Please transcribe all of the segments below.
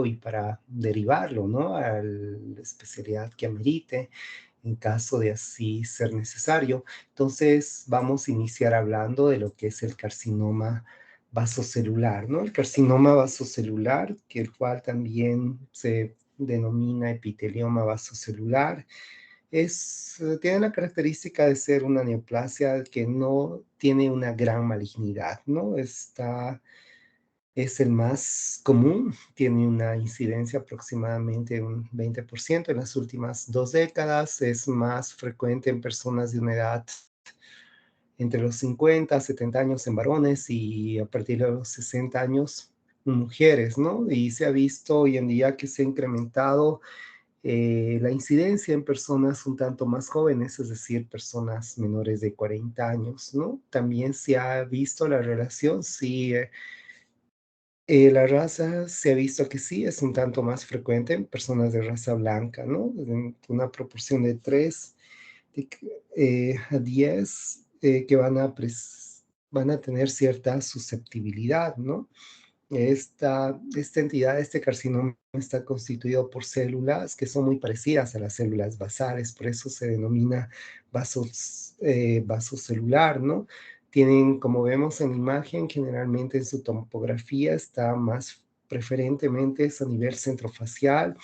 y para derivarlo, ¿no? A la especialidad que amerite en caso de así ser necesario. Entonces, vamos a iniciar hablando de lo que es el carcinoma vasocelular, ¿no? El carcinoma vasocelular, que el cual también se denomina epitelioma vasocelular, tiene la característica de ser una neoplasia que no tiene una gran malignidad, ¿no? Es el más común, tiene una incidencia aproximadamente de un 20% en las últimas 2 décadas, es más frecuente en personas de una edad entre los 50 a 70 años en varones y a partir de los 60 años en mujeres, ¿no? Y se ha visto hoy en día que se ha incrementado la incidencia en personas un tanto más jóvenes, es decir, personas menores de 40 años, ¿no? También se ha visto la relación, sí, la raza se ha visto que sí es un tanto más frecuente en personas de raza blanca, ¿no? En una proporción de 3 a 10 que van a tener cierta susceptibilidad, ¿no? Esta entidad, este carcinoma está constituido por células que son muy parecidas a las células basales, por eso se denomina vasocelular, ¿no? Tienen, como vemos en la imagen, generalmente en su tomografía está más preferentemente es a nivel centrofacial,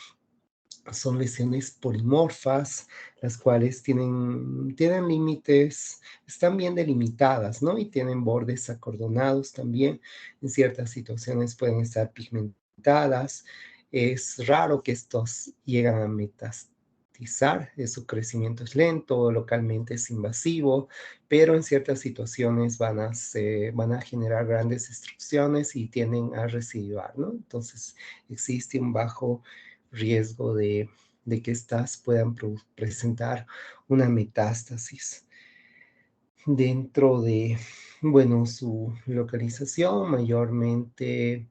son lesiones polimorfas, las cuales tienen límites, están bien delimitadas, ¿no? Y tienen bordes acordonados también. En ciertas situaciones pueden estar pigmentadas. Es raro que estos lleguen a metastizar, su crecimiento es lento, localmente es invasivo, pero en ciertas situaciones van a generar grandes destrucciones y tienden a residuar, ¿no? Entonces existe un bajo riesgo de que éstas puedan presentar una metástasis. Dentro de, bueno, su localización mayormente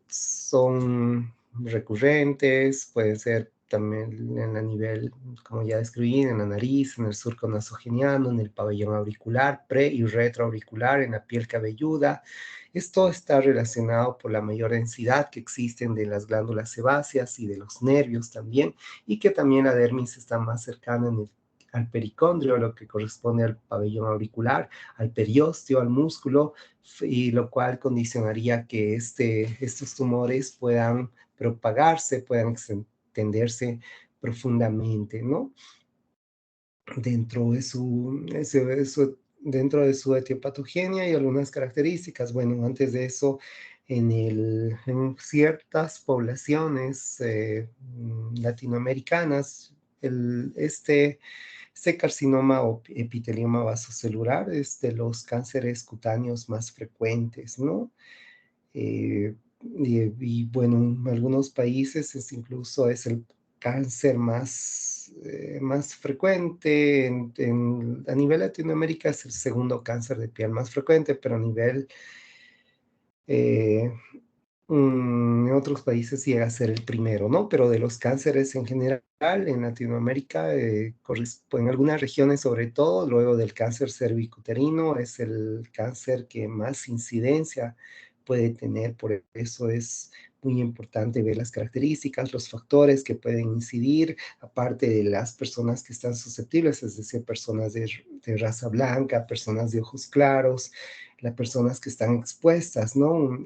son recurrentes, puede ser también en el nivel, como ya describí, en la nariz, en el surco nasogeniano, en el pabellón auricular, pre y retroauricular, en la piel cabelluda. Esto está relacionado por la mayor densidad que existen de las glándulas sebáceas y de los nervios también, y que también la dermis está más cercana al pericondrio, lo que corresponde al pabellón auricular, al periósteo, al músculo, y lo cual condicionaría que estos tumores puedan propagarse, puedan extenderse profundamente, ¿no? Dentro de dentro de su etiopatogenia y algunas características. Bueno, antes de eso, en ciertas poblaciones latinoamericanas, este carcinoma o epitelioma vasocelular es de los cánceres cutáneos más frecuentes, ¿no? Bueno, en algunos países incluso es el cáncer más frecuente. A nivel Latinoamérica es el segundo cáncer de piel más frecuente, pero a nivel eh, en otros países llega a ser el primero, ¿no? Pero de los cánceres en general, en Latinoamérica, en algunas regiones sobre todo, luego del cáncer cervicuterino, es el cáncer que más incidencia puede tener. Por eso es muy importante ver las características, los factores que pueden incidir, aparte de las personas que están susceptibles, es decir, personas de raza blanca, personas de ojos claros, las personas que están expuestas, ¿no?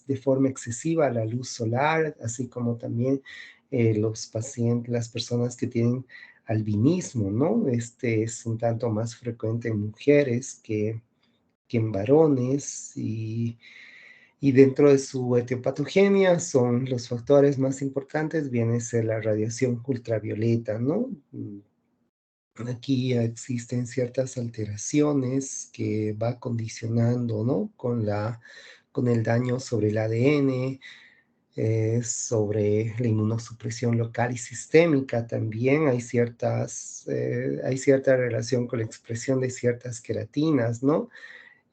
De forma excesiva a la luz solar, así como también los pacientes, las personas que tienen albinismo, ¿no? Este es un tanto más frecuente en mujeres que en varones y dentro de su etiopatogenia son los factores más importantes, viene a ser la radiación ultravioleta, ¿no? Aquí existen ciertas alteraciones que va condicionando, ¿no? Con el daño sobre el ADN, sobre la inmunosupresión local y sistémica también. Hay cierta relación con la expresión de ciertas queratinas, ¿no?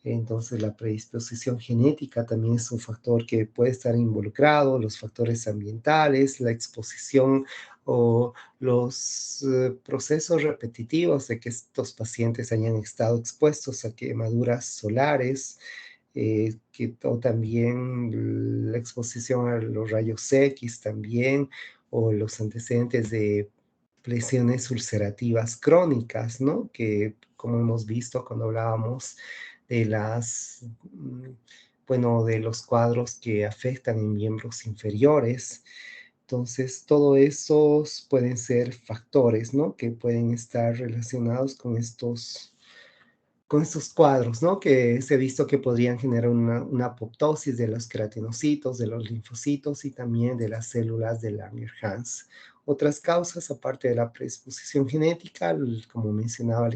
Entonces, la predisposición genética también es un factor que puede estar involucrado, los factores ambientales, la exposición o los procesos repetitivos de que estos pacientes hayan estado expuestos a quemaduras solares, o también la exposición a los rayos X también, o los antecedentes de lesiones ulcerativas crónicas, ¿no? Que como hemos visto cuando hablábamos de bueno, de los cuadros que afectan en miembros inferiores. Entonces, todo esos pueden ser factores, ¿no? Que pueden estar relacionados con estos cuadros, ¿no? Que se ha visto que podrían generar una apoptosis de los queratinocitos, de los linfocitos y también de las células de Langerhans. Otras causas, aparte de la predisposición genética, como mencionaba,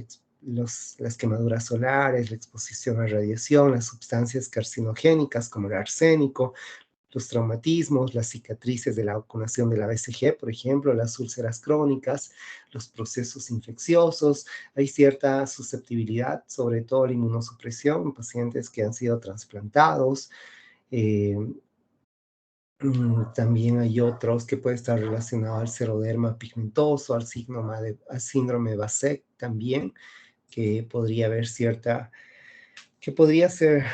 las quemaduras solares, la exposición a radiación, las sustancias carcinogénicas como el arsénico, los traumatismos, las cicatrices de la vacunación de la BCG, por ejemplo, las úlceras crónicas, los procesos infecciosos. Hay cierta susceptibilidad, sobre todo la inmunosupresión en pacientes que han sido trasplantados. Eh, También hay otros que puede estar relacionado al seroderma pigmentoso, al síndrome de Basek también, que podría haber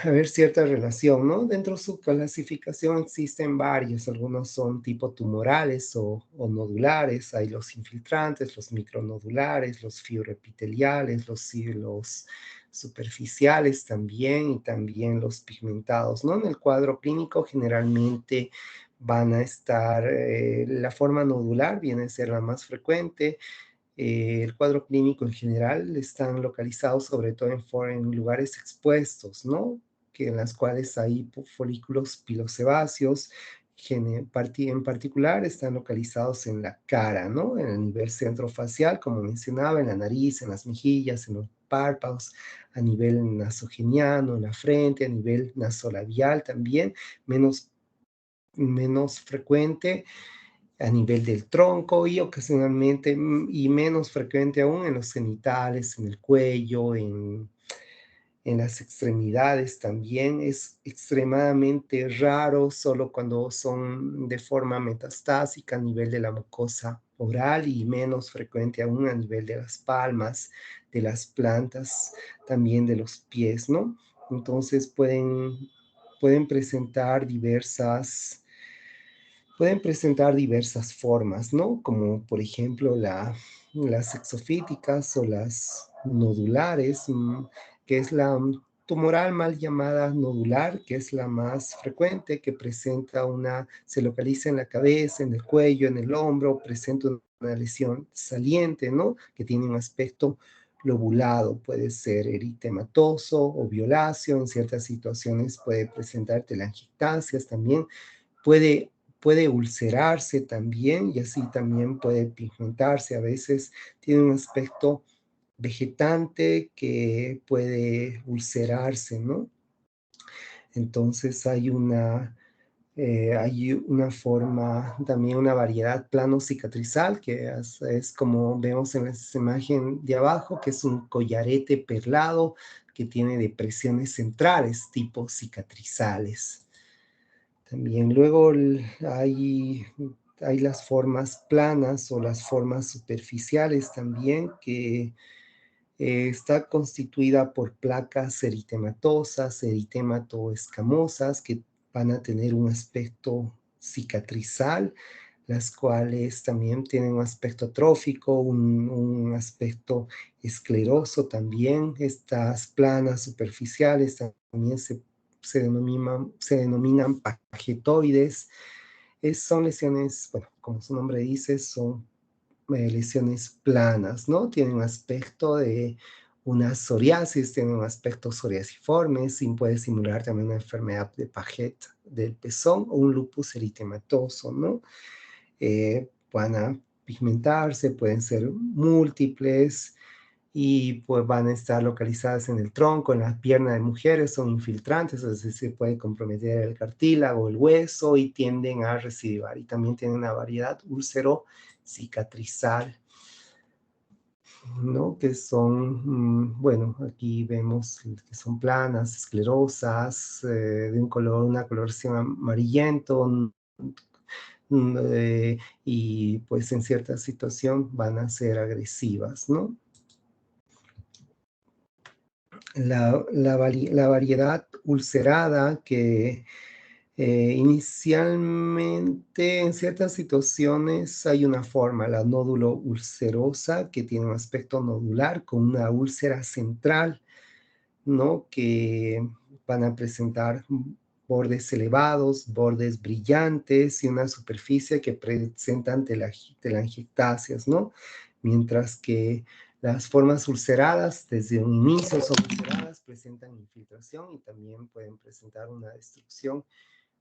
haber cierta relación, ¿no? Dentro de su clasificación existen varios, algunos son tipo tumorales o nodulares, hay los infiltrantes, los micronodulares, los fibroepiteliales, los superficiales también y también los pigmentados, ¿no? En el cuadro clínico generalmente van a estar, la forma nodular viene a ser la más frecuente. El cuadro clínico en general están localizados sobre todo en lugares expuestos, ¿no? Que en las cuales hay folículos pilosebáceos, en particular están localizados en la cara, ¿no? En el nivel centrofacial, como mencionaba, en la nariz, en las mejillas, en los párpados, a nivel nasogeniano, en la frente, a nivel nasolabial también, menos, menos frecuente a nivel del tronco y ocasionalmente y menos frecuente aún en los genitales, en el cuello, en las extremidades también. Es extremadamente raro solo cuando son de forma metastásica a nivel de la mucosa oral y menos frecuente aún a nivel de las palmas, de las plantas, también de los pies, ¿no? Entonces pueden presentar diversas formas, ¿no? Como por ejemplo las exofíticas o las nodulares, que es la tumoral mal llamada nodular, que es la más frecuente, que se localiza en la cabeza, en el cuello, en el hombro, presenta una lesión saliente, ¿no? Que tiene un aspecto lobulado, puede ser eritematoso o violáceo, en ciertas situaciones puede presentar telangiectasias también, puede, puede ulcerarse también y así también puede pigmentarse. A veces tiene un aspecto vegetante que puede ulcerarse, ¿no? Entonces hay una forma, también una variedad plano cicatrizal, que es como vemos en esta imagen de abajo, que es un collarete perlado que tiene depresiones centrales tipo cicatrizales. También luego hay las formas planas o las formas superficiales también, que está constituida por placas eritematosas, eritematoescamosas, que van a tener un aspecto cicatrizal, las cuales también tienen un aspecto atrófico, un aspecto escleroso también. Estas planas superficiales también se denominan pagetoides. Son lesiones, bueno, como su nombre dice, son lesiones planas, ¿no? Tienen un aspecto de una psoriasis, tienen un aspecto psoriasiforme, puede simular también una enfermedad de Paget del pezón o un lupus eritematoso, ¿no? Van a pigmentarse, pueden ser múltiples y pues van a estar localizadas en el tronco, en las piernas de mujeres, son infiltrantes, es decir, puede comprometer el cartílago, el hueso y tienden a recidivar. Y también tienen una variedad úlcero cicatrizal, ¿no? Que son, bueno, aquí vemos que son planas, esclerosas, de una coloración amarillento, y pues en cierta situación van a ser agresivas, ¿no? La variedad ulcerada que inicialmente en ciertas situaciones hay una forma, la nódulo ulcerosa, que tiene un aspecto nodular con una úlcera central, ¿no? Que van a presentar bordes elevados, bordes brillantes y una superficie que presentan telangiectasias, ¿no? Mientras que las formas ulceradas, desde un inicio son ulceradas, presentan infiltración y también pueden presentar una destrucción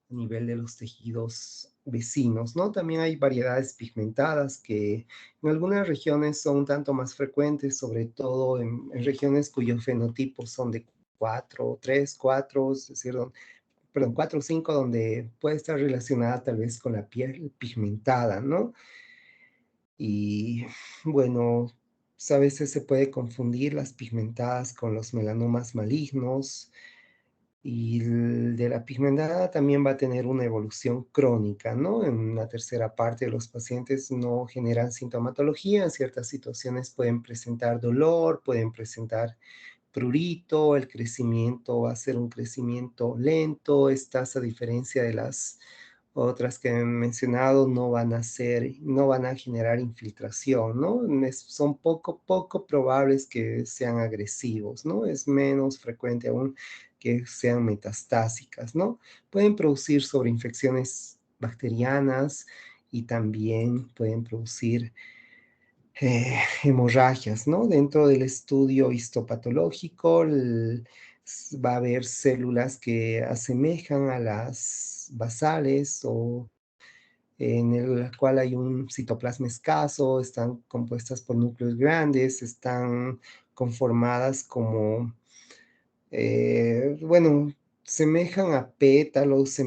a nivel de los tejidos vecinos, ¿no? También hay variedades pigmentadas que en algunas regiones son un tanto más frecuentes, sobre todo en regiones cuyos fenotipos son de 4, 3, 4, es decir, perdón, 4 o 5, donde puede estar relacionada tal vez con la piel pigmentada, ¿no? Y bueno, pues a veces se puede confundir las pigmentadas con los melanomas malignos, y de la pigmentada también va a tener una evolución crónica, ¿no? En una tercera parte de los pacientes no generan sintomatología, en ciertas situaciones pueden presentar dolor, pueden presentar prurito, el crecimiento va a ser un crecimiento lento, estas a diferencia de las otras que he mencionado no van a generar infiltración, ¿no? Son poco probables que sean agresivos, ¿no? Es menos frecuente aún que sean metastásicas, ¿no? Pueden producir sobreinfecciones bacterianas y también pueden producir hemorragias, ¿no? Dentro del estudio histopatológico va a haber células que asemejan a las basales o en el cual hay un citoplasma escaso, están compuestas por núcleos grandes, están conformadas como bueno, semejan a pétalos,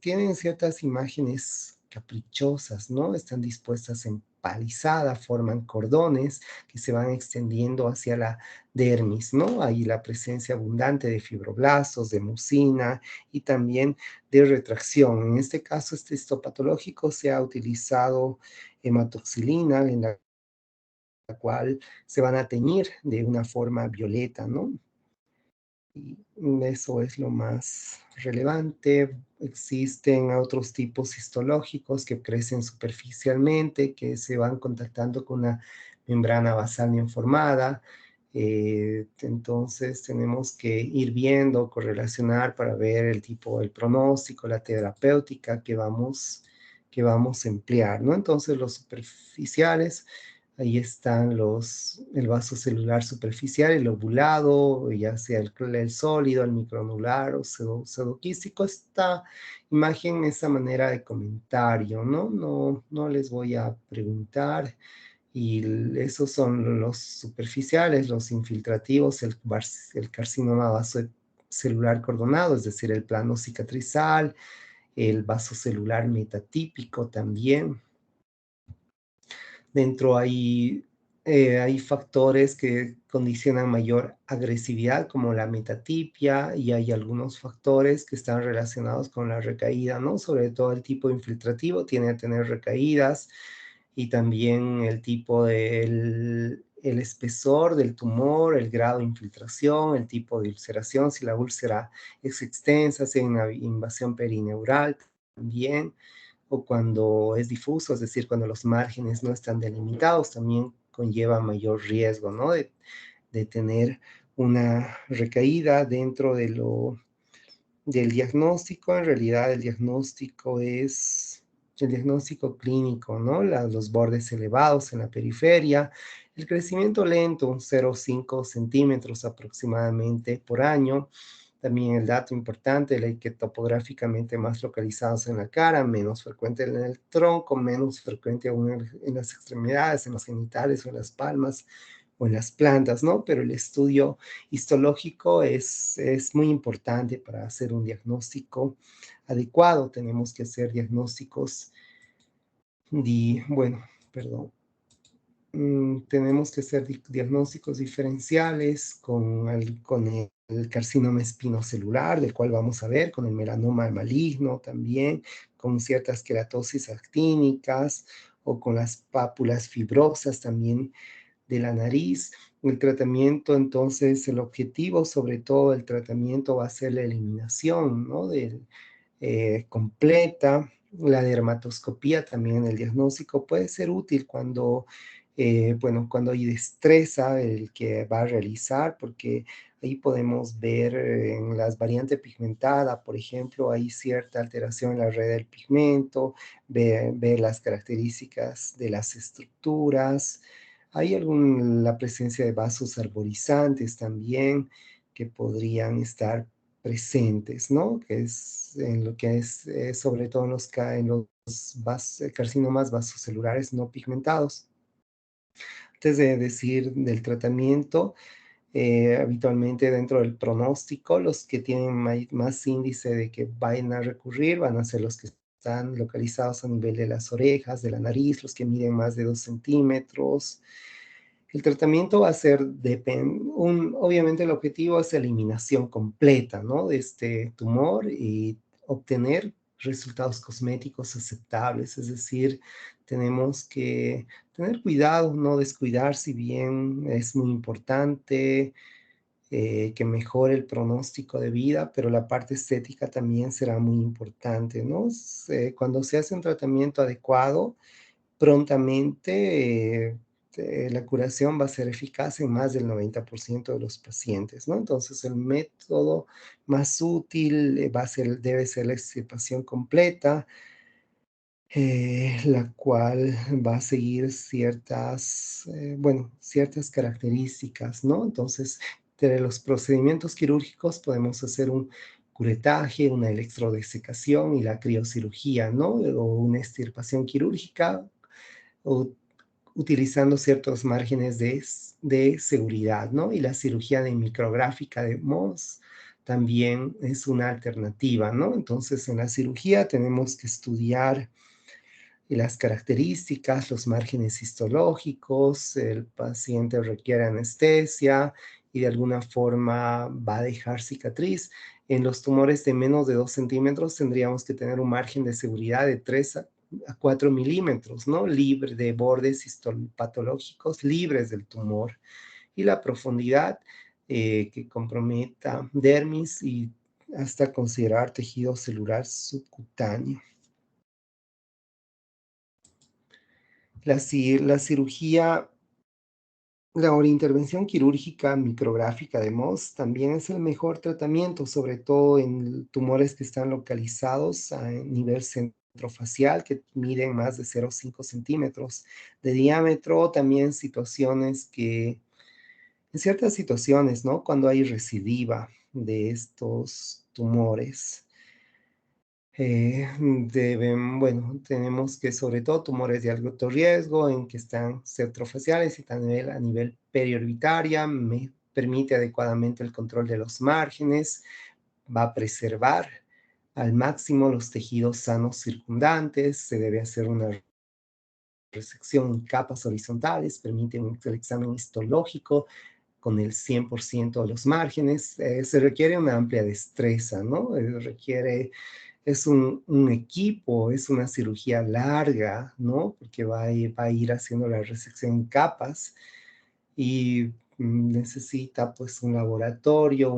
tienen ciertas imágenes caprichosas, ¿no? Están dispuestas en palizada, forman cordones que se van extendiendo hacia la dermis, ¿no? Hay la presencia abundante de fibroblastos, de mucina y también de retracción. En este caso, este histopatológico se ha utilizado hematoxilina en la cual se van a teñir de una forma violeta, ¿no? Y eso es lo más relevante. Existen otros tipos histológicos que crecen superficialmente, que se van contactando con una membrana basal bien formada. Entonces tenemos que ir viendo, correlacionar para ver el tipo, el pronóstico, la terapéutica que vamos a emplear, ¿no? Entonces los superficiales, ahí están el vaso celular superficial, el lobulado, ya sea el sólido, el microanular o pseudoquístico. Esta imagen, esa manera de comentario, ¿no? No les voy a preguntar. Y esos son los superficiales, los infiltrativos, el carcinoma vasocelular cordonado, es decir, el plano cicatrizal, el vasocelular metatípico también. Dentro hay factores que condicionan mayor agresividad, como la metatipia, y hay algunos factores que están relacionados con la recaída, ¿no? Sobre todo el tipo infiltrativo tiene a tener recaídas y también el tipo el espesor del tumor, el grado de infiltración, el tipo de ulceración, si la úlcera es extensa, si hay una invasión perineural también, o cuando es difuso, es decir, cuando los márgenes no están delimitados, también conlleva mayor riesgo, ¿no? De tener una recaída dentro del diagnóstico. En realidad, el diagnóstico es el diagnóstico clínico, ¿no? Los bordes elevados en la periferia, el crecimiento lento, 0,5 centímetros aproximadamente por año. También el dato importante, el que topográficamente más localizados en la cara, menos frecuente en el tronco, menos frecuente aún en las extremidades, en los genitales o en las palmas o en las plantas, ¿no? Pero el estudio histológico es muy importante para hacer un diagnóstico adecuado. Tenemos que hacer diagnósticos, bueno, perdón, tenemos que hacer diagnósticos diferenciales con el carcinoma espinocelular, del cual vamos a ver, con el melanoma maligno también, con ciertas queratosis actínicas o con las pápulas fibrosas también de la nariz. El tratamiento, entonces, el objetivo, sobre todo el tratamiento, va a ser la eliminación, ¿no? Completa. La dermatoscopía también, el diagnóstico puede ser útil cuando, bueno, cuando hay destreza el que va a realizar, porque ahí podemos ver en las variantes pigmentada, por ejemplo, hay cierta alteración en la red del pigmento, ver las características de las estructuras. Hay la presencia de vasos arborizantes también que podrían estar presentes, ¿no? Que es en lo que es, sobre todo en los carcinomas vasocelulares no pigmentados. Antes de decir del tratamiento, habitualmente dentro del pronóstico, los que tienen más índice de que vayan a recurrir van a ser los que están localizados a nivel de las orejas, de la nariz, los que miden más de 2 centímetros. El tratamiento va a ser, obviamente el objetivo es eliminación completa, ¿no? De este tumor y obtener resultados cosméticos aceptables, es decir, tenemos que tener cuidado, no descuidar, si bien es muy importante que mejore el pronóstico de vida, pero la parte estética también será muy importante, ¿no? Cuando se hace un tratamiento adecuado, prontamente la curación va a ser eficaz en más del 90% de los pacientes, ¿no? Entonces, el método más útil debe ser la extirpación completa, la cual va a seguir bueno, ciertas características, ¿no? Entonces, entre los procedimientos quirúrgicos podemos hacer un curetaje, una electrodesecación y la criocirugía, ¿no? O una extirpación quirúrgica o utilizando ciertos márgenes de seguridad, ¿no? Y la cirugía de micrográfica de Mohs también es una alternativa, ¿no? Entonces, en la cirugía tenemos que estudiar las características, los márgenes histológicos, el paciente requiere anestesia y de alguna forma va a dejar cicatriz. En los tumores de menos de 2 centímetros tendríamos que tener un margen de seguridad de 3 a 4 milímetros, ¿no? Libre de bordes histopatológicos libres del tumor. Y la profundidad que comprometa dermis y hasta considerar tejido celular subcutáneo. La cirugía, la intervención quirúrgica micrográfica de Mohs también es el mejor tratamiento, sobre todo en tumores que están localizados a nivel centrofacial, que miden más de 0,5 centímetros de diámetro. También en ciertas situaciones, ¿no? Cuando hay recidiva de estos tumores. Bueno, tenemos que sobre todo tumores de alto riesgo en que están centrofaciales y también a nivel periorbitaria, permite adecuadamente el control de los márgenes, va a preservar al máximo los tejidos sanos circundantes, se debe hacer una resección en capas horizontales, permite el examen histológico con el 100% de los márgenes, se requiere una amplia destreza, ¿no? Es un equipo, es una cirugía larga, ¿no? Porque va a ir haciendo la resección en capas y necesita pues un laboratorio,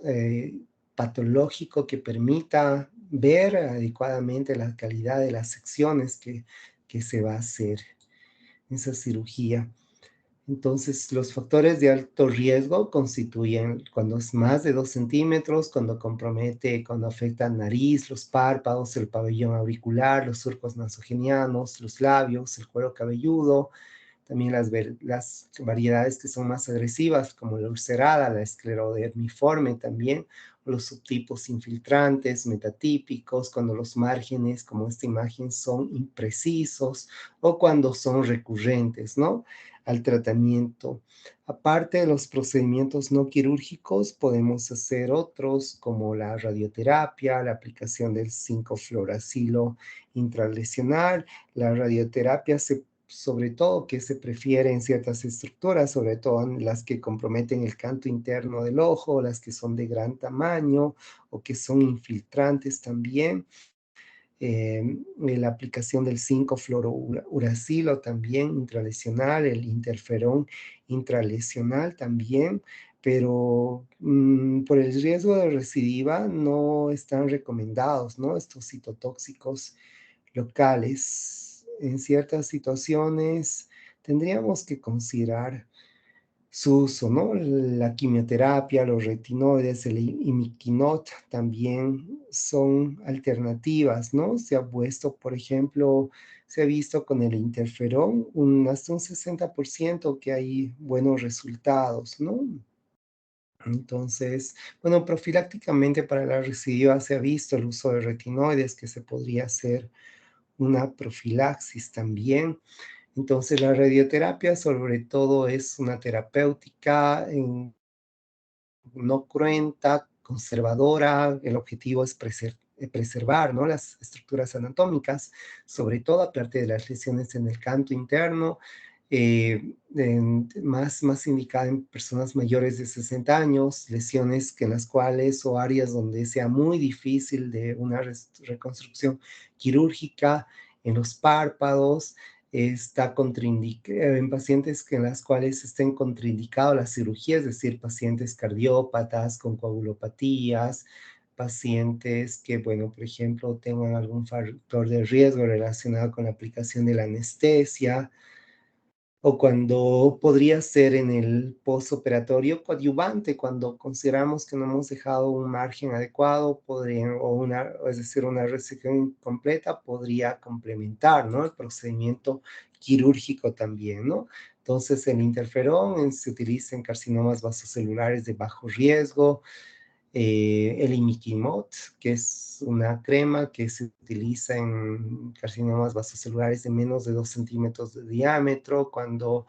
eh, patológico que permita ver adecuadamente la calidad de las secciones que se va a hacer en esa cirugía. Entonces, los factores de alto riesgo constituyen cuando es más de 2 centímetros, cuando afecta nariz, los párpados, el pabellón auricular, los surcos nasogenianos, los labios, el cuero cabelludo, también las variedades que son más agresivas, como la ulcerada, la esclerodermiforme también, o los subtipos infiltrantes, metatípicos, cuando los márgenes, como esta imagen, son imprecisos o cuando son recurrentes, ¿no? Al tratamiento. Aparte de los procedimientos no quirúrgicos, podemos hacer otros como la radioterapia, la aplicación del 5-fluoracilo intralesional. La radioterapia sobre todo que se prefiere en ciertas estructuras, sobre todo en las que comprometen el canto interno del ojo, las que son de gran tamaño o que son infiltrantes también. la aplicación del 5-fluorouracilo también intralesional, el interferón intralesional también, pero por el riesgo de recidiva no están recomendados, ¿no? Estos citotóxicos locales. En ciertas situaciones tendríamos que considerar su uso, ¿no? La quimioterapia, los retinoides, el imiquimod también son alternativas, ¿no? Se ha puesto, por ejemplo, se ha visto con el interferón hasta un 60% que hay buenos resultados, ¿no? Entonces, bueno, profilácticamente para la recidiva se ha visto el uso de retinoides, que se podría hacer una profilaxis también. Entonces, la radioterapia sobre todo es una terapéutica no cruenta, conservadora. El objetivo es preservar, ¿no? Las estructuras anatómicas, sobre todo aparte de las lesiones en el canto interno, más indicada en personas mayores de 60 años, lesiones que en las cuales o áreas donde sea muy difícil de una reconstrucción quirúrgica, en los párpados, está en pacientes en las cuales estén contraindicadas la cirugía, es decir, pacientes cardiópatas con coagulopatías, pacientes que, bueno, por ejemplo, tengan algún factor de riesgo relacionado con la aplicación de la anestesia, o cuando podría ser en el postoperatorio coadyuvante, cuando consideramos que no hemos dejado un margen adecuado, es decir, una resección completa, podría complementar, ¿no? El procedimiento quirúrgico también, ¿no? Entonces, el interferón se utiliza en carcinomas vasocelulares de bajo riesgo, el imiquimod, que es una crema que se utiliza en carcinomas vasocelulares de menos de 2 centímetros de diámetro, cuando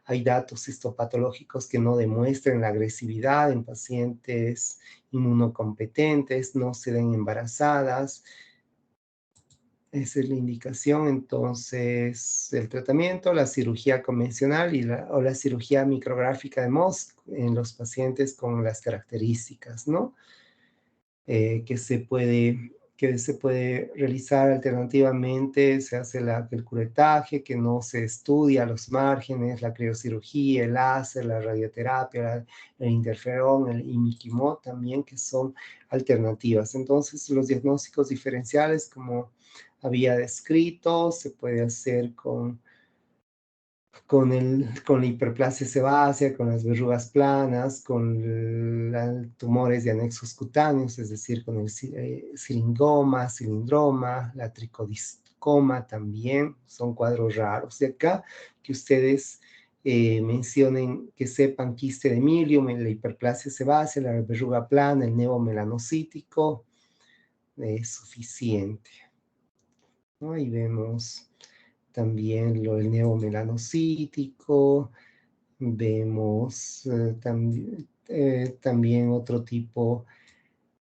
hay datos histopatológicos que no demuestren la agresividad en pacientes inmunocompetentes, no se den embarazadas. Esa es la indicación. Entonces, el tratamiento, la cirugía convencional o la cirugía micrográfica de Mohs en los pacientes con las características, ¿no? Que se puede realizar alternativamente. Se hace el curetaje, que no se estudia los márgenes, la criocirugía, el láser, la radioterapia, el interferón, el imiquimod también, que son alternativas. Entonces, los diagnósticos diferenciales, como había descrito, se puede hacer con la hiperplasia sebácea, con las verrugas planas, con tumores de anexos cutáneos, es decir, con el cilingoma, cilindroma, la tricodiscoma también, son cuadros raros. De acá que ustedes mencionen, que sepan quiste de milium, la hiperplasia sebácea, la verruga plana, el nevo melanocítico, es suficiente, ¿no? Ahí vemos también el neomelanocítico, vemos también otro tipo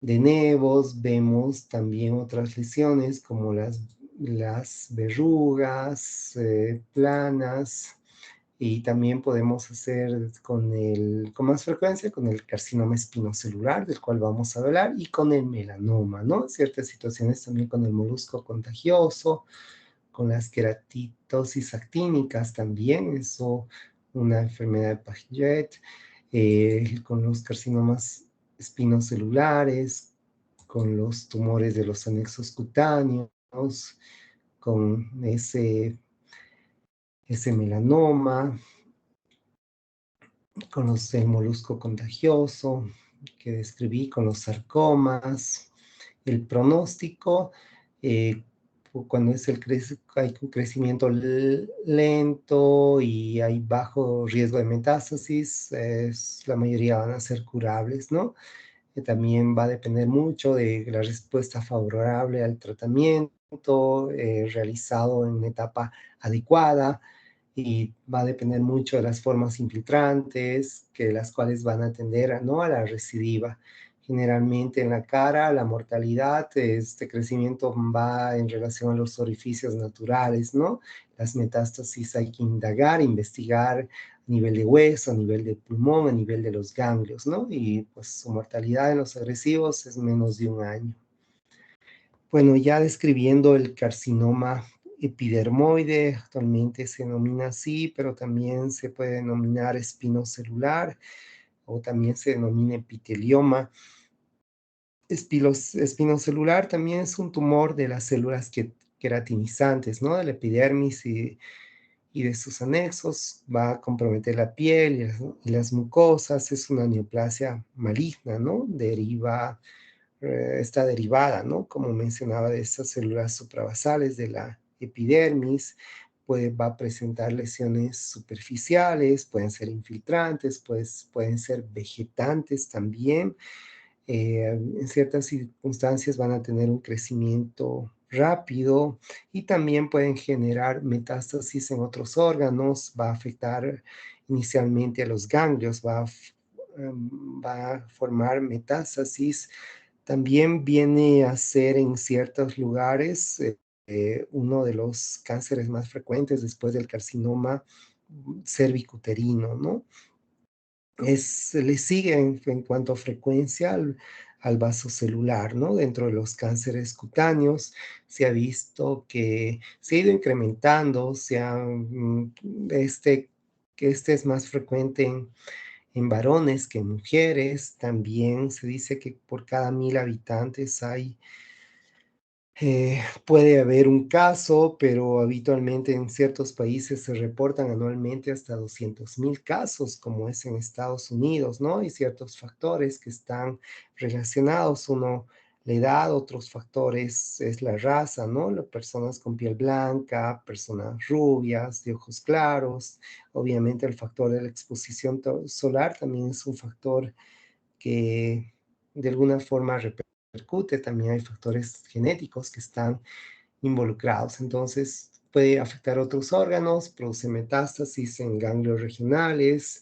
de nevos, vemos también otras lesiones como las verrugas planas, y también podemos hacer con más frecuencia con el carcinoma espinocelular, del cual vamos a hablar, y con el melanoma, ¿no? En ciertas situaciones también con el molusco contagioso, con las queratitosis actínicas también, eso, una enfermedad de Paget, con los carcinomas espinocelulares, con los tumores de los anexos cutáneos, con ese melanoma, con el molusco contagioso que describí, con los sarcomas. El pronóstico, eh, cuando hay un crecimiento lento y hay bajo riesgo de metástasis, la mayoría van a ser curables, ¿no? También va a depender mucho de la respuesta favorable al tratamiento realizado en una etapa adecuada, y va a depender mucho de las formas infiltrantes, las cuales van a atender, ¿no?, a la recidiva. Generalmente en la cara, la mortalidad, este crecimiento va en relación a los orificios naturales, ¿no? Las metástasis hay que indagar, investigar a nivel de hueso, a nivel de pulmón, a nivel de los ganglios, ¿no? Y pues su mortalidad en los agresivos es menos de 1 año. Bueno, ya describiendo el carcinoma epidermoide, actualmente se denomina así, pero también se puede denominar espinocelular o también se denomina epitelioma. Espinocelular también es un tumor de las células queratinizantes, ¿no? De la epidermis y de sus anexos. Va a comprometer la piel y las mucosas. Es una neoplasia maligna, ¿no? Está derivada, ¿no? Como mencionaba, de esas células suprabasales de la epidermis. Va a presentar lesiones superficiales, pueden ser infiltrantes, pues, pueden ser vegetantes también. En ciertas circunstancias van a tener un crecimiento rápido y también pueden generar metástasis en otros órganos, va a afectar inicialmente a los ganglios, va a formar metástasis. También viene a ser en ciertos lugares uno de los cánceres más frecuentes después del carcinoma cervicuterino, ¿no? Le sigue en cuanto a frecuencia al vasocelular, ¿no? Dentro de los cánceres cutáneos se ha visto que se ha ido incrementando, que este es más frecuente en varones que en mujeres. También se dice que por cada 1.000 habitantes puede haber un caso, pero habitualmente en ciertos países se reportan anualmente hasta 200.000 casos, como es en Estados Unidos, ¿no? Hay ciertos factores que están relacionados. Uno, la edad; otros factores es la raza, ¿no? Las personas con piel blanca, personas rubias, de ojos claros. Obviamente el factor de la exposición solar también es un factor que de alguna forma repercute. También hay factores genéticos que están involucrados. Entonces, puede afectar otros órganos, produce metástasis en ganglios regionales,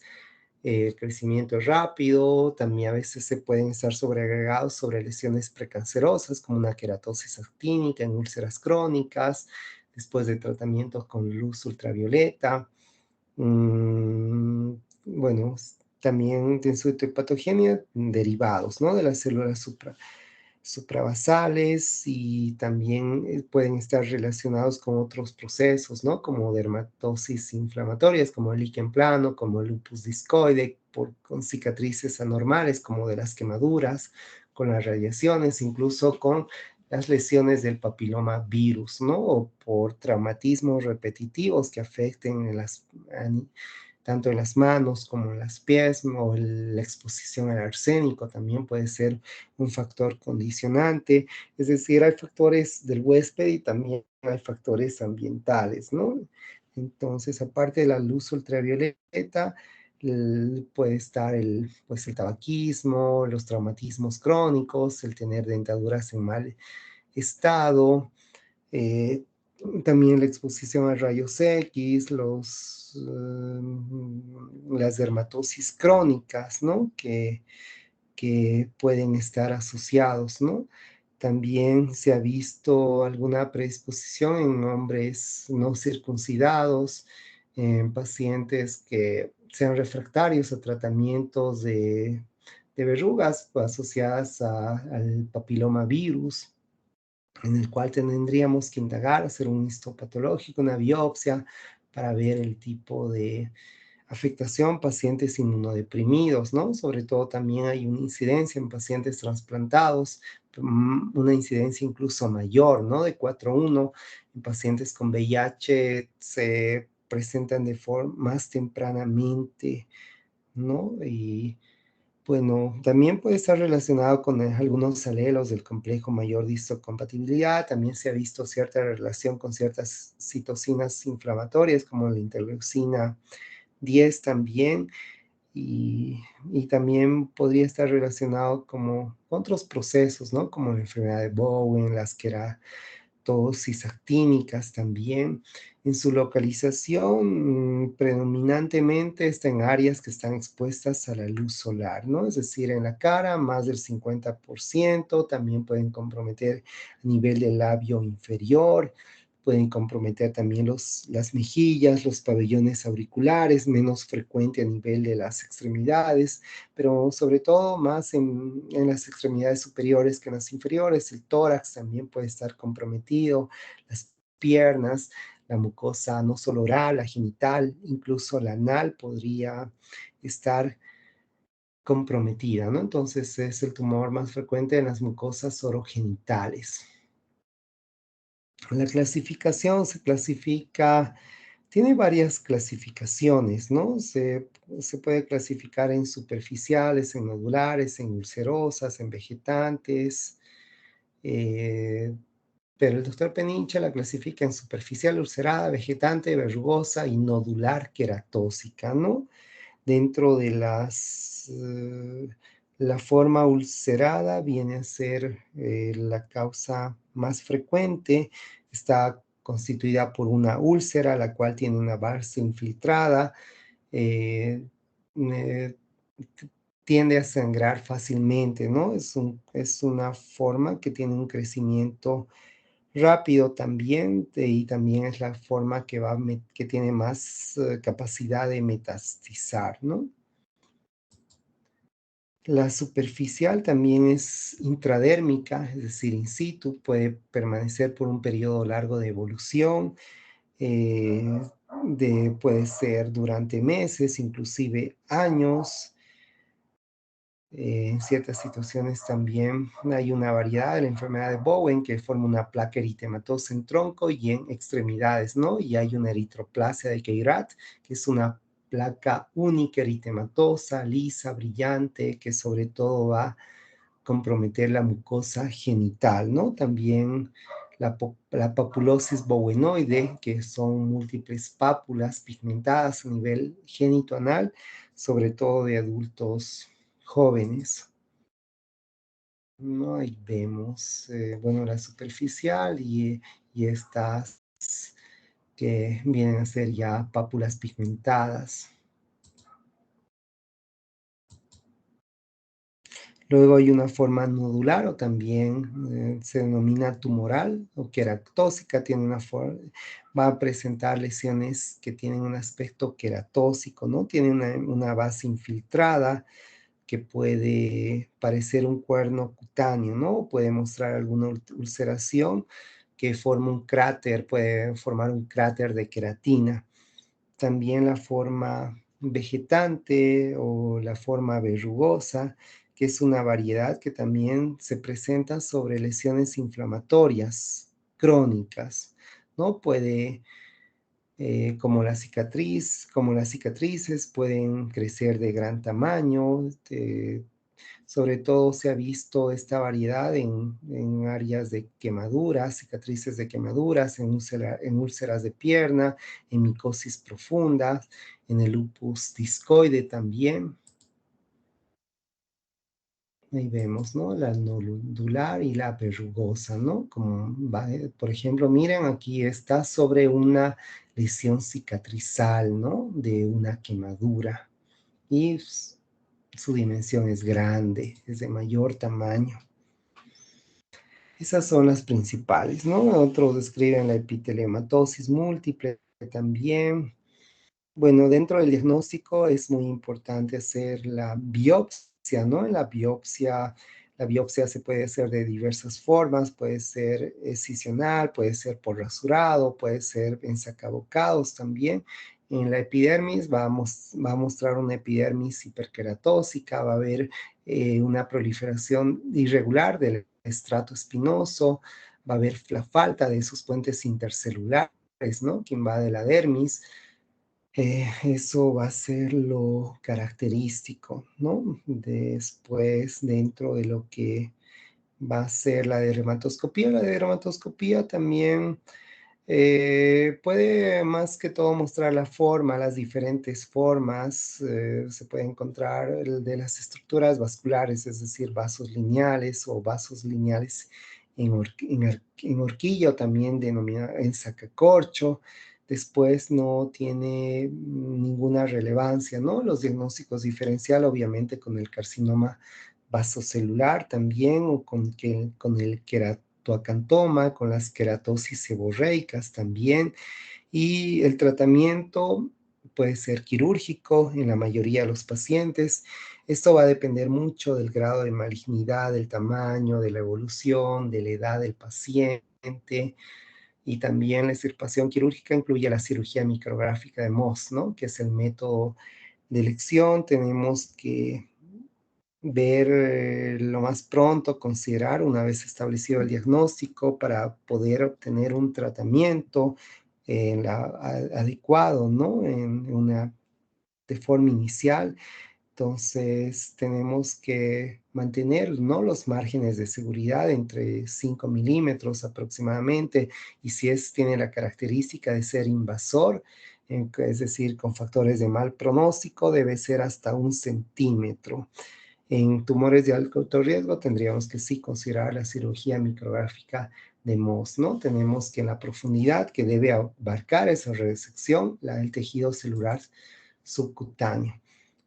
crecimiento rápido. También a veces se pueden estar sobreagregados sobre lesiones precancerosas, como una queratosis actínica en úlceras crónicas, después de tratamientos con luz ultravioleta. Bueno, también tiene su patogenia derivados, ¿no? De las células suprabasales, y también pueden estar relacionados con otros procesos, ¿no? Como dermatosis inflamatorias, como el líquen plano, como el lupus discoide, con cicatrices anormales, como de las quemaduras, con las radiaciones, incluso con las lesiones del papiloma virus, ¿no? O por traumatismos repetitivos que afecten tanto en las manos como en las pies, o la exposición al arsénico también puede ser un factor condicionante. Es decir, hay factores del huésped y también hay factores ambientales, ¿no? Entonces, aparte de la luz ultravioleta, puede estar pues el tabaquismo, los traumatismos crónicos, el tener dentaduras en mal estado, eh, también la exposición a rayos X, las dermatosis crónicas, ¿no? Que pueden estar asociados, ¿no? También se ha visto alguna predisposición en hombres no circuncidados, en pacientes que sean refractarios a tratamientos de verrugas asociadas al papiloma virus, en el cual tendríamos que indagar, hacer un histopatológico, una biopsia, para ver el tipo de afectación. Pacientes inmunodeprimidos, ¿no? Sobre todo también hay una incidencia en pacientes trasplantados, una incidencia incluso mayor, ¿no? De 4:1. En pacientes con VIH se presentan de forma más tempranamente, ¿no? Y bueno, también puede estar relacionado con algunos alelos del complejo mayor de histocompatibilidad. También se ha visto cierta relación con ciertas citocinas inflamatorias, como la interleucina 10 también, y también podría estar relacionado como con otros procesos, ¿no? Como la enfermedad de Bowen, las queratosis actínicas también. En su localización, predominantemente está en áreas que están expuestas a la luz solar, ¿no? Es decir, en la cara, más del 50%. También pueden comprometer a nivel del labio inferior, pueden comprometer también las mejillas, los pabellones auriculares, menos frecuente a nivel de las extremidades, pero sobre todo más en las extremidades superiores que en las inferiores. El tórax también puede estar comprometido, las piernas, la mucosa no solo oral, la genital, incluso la anal podría estar comprometida, ¿no? Entonces es el tumor más frecuente en las mucosas orogenitales. La clasificación se clasifica, tiene varias clasificaciones, ¿no? Se puede clasificar en superficiales, en nodulares, en ulcerosas, en vegetantes, eh, pero el doctor Peniche la clasifica en superficial, ulcerada, vegetante, verrugosa y nodular queratósica, ¿no? Dentro de la forma ulcerada viene a ser la causa más frecuente, está constituida por una úlcera, la cual tiene una base infiltrada, eh, eh, tiende a sangrar fácilmente, ¿no? Es una forma que tiene un crecimiento rápido también, y también es la forma que tiene más capacidad de metastizar, ¿no? La superficial también es intradérmica, es decir, in situ, puede permanecer por un periodo largo de evolución, eh, puede ser durante meses, inclusive años. En ciertas situaciones también hay una variedad de la enfermedad de Bowen que forma una placa eritematosa en tronco y en extremidades, ¿no? Y hay una eritroplasia de Queyrat, que es una placa única eritematosa, lisa, brillante, que sobre todo va a comprometer la mucosa genital, ¿no? También la papulosis bowenoide, que son múltiples pápulas pigmentadas a nivel genitoanal, sobre todo de adultos jóvenes. ¿No? Ahí vemos, bueno, la superficial y estas que vienen a ser ya pápulas pigmentadas. Luego hay una forma nodular o también se denomina tumoral o queratósica, va a presentar lesiones que tienen un aspecto queratósico, ¿no? Tiene una base infiltrada, que puede parecer un cuerno cutáneo, ¿no? Puede mostrar alguna ulceración que forma un cráter, puede formar un cráter de queratina. También la forma vegetante o la forma verrugosa, que es una variedad que también se presenta sobre lesiones inflamatorias crónicas, ¿no? Como las cicatrices pueden crecer de gran tamaño, sobre todo se ha visto esta variedad en áreas de quemaduras, cicatrices de quemaduras, en úlceras de pierna, en micosis profundas, en el lupus discoide también. Ahí vemos, ¿no? La nodular y la verrugosa, ¿no? Por ejemplo, miren, aquí está sobre una lesión cicatrizal, ¿no? De una quemadura. Y su dimensión es grande, es de mayor tamaño. Esas son las principales, ¿no? Otros describen la epitelematosis múltiple también. Bueno, dentro del diagnóstico es muy importante hacer la biopsia, ¿no? La biopsia se puede hacer de diversas formas, puede ser excisional, puede ser por rasurado, puede ser en sacabocados también. En la epidermis va a mostrar una epidermis hiperqueratósica, va a haber una proliferación irregular del estrato espinoso, va a haber la falta de esos puentes intercelulares, ¿no? Que invade la dermis. Eso va a ser lo característico, ¿no? Después, dentro de lo que va a ser la dermatoscopía también puede más que todo mostrar la forma, las diferentes formas. Se puede encontrar el de las estructuras vasculares, es decir, vasos lineales o vasos lineales en horquilla o también denominada en sacacorcho. Después no tiene ninguna relevancia, ¿no? Los diagnósticos diferencial, obviamente, con el carcinoma vasocelular también o con el acantoma, con las queratosis seborreicas también. Y el tratamiento puede ser quirúrgico en la mayoría de los pacientes. Esto va a depender mucho del grado de malignidad, del tamaño, de la evolución, de la edad del paciente. Y también la extirpación quirúrgica incluye la cirugía micrográfica de Mohs, ¿no? Que es el método de elección. Tenemos que ver lo más pronto, considerar una vez establecido el diagnóstico para poder obtener un tratamiento adecuado, ¿no? De forma inicial. Entonces, tenemos que mantener, ¿no?, los márgenes de seguridad entre 5 milímetros aproximadamente, y si tiene la característica de ser invasor, es decir, con factores de mal pronóstico, debe ser hasta 1 centímetro. En tumores de alto riesgo tendríamos que sí considerar la cirugía micrográfica de Mohs, ¿no? Tenemos que en la profundidad que debe abarcar esa resección, el tejido celular subcutáneo.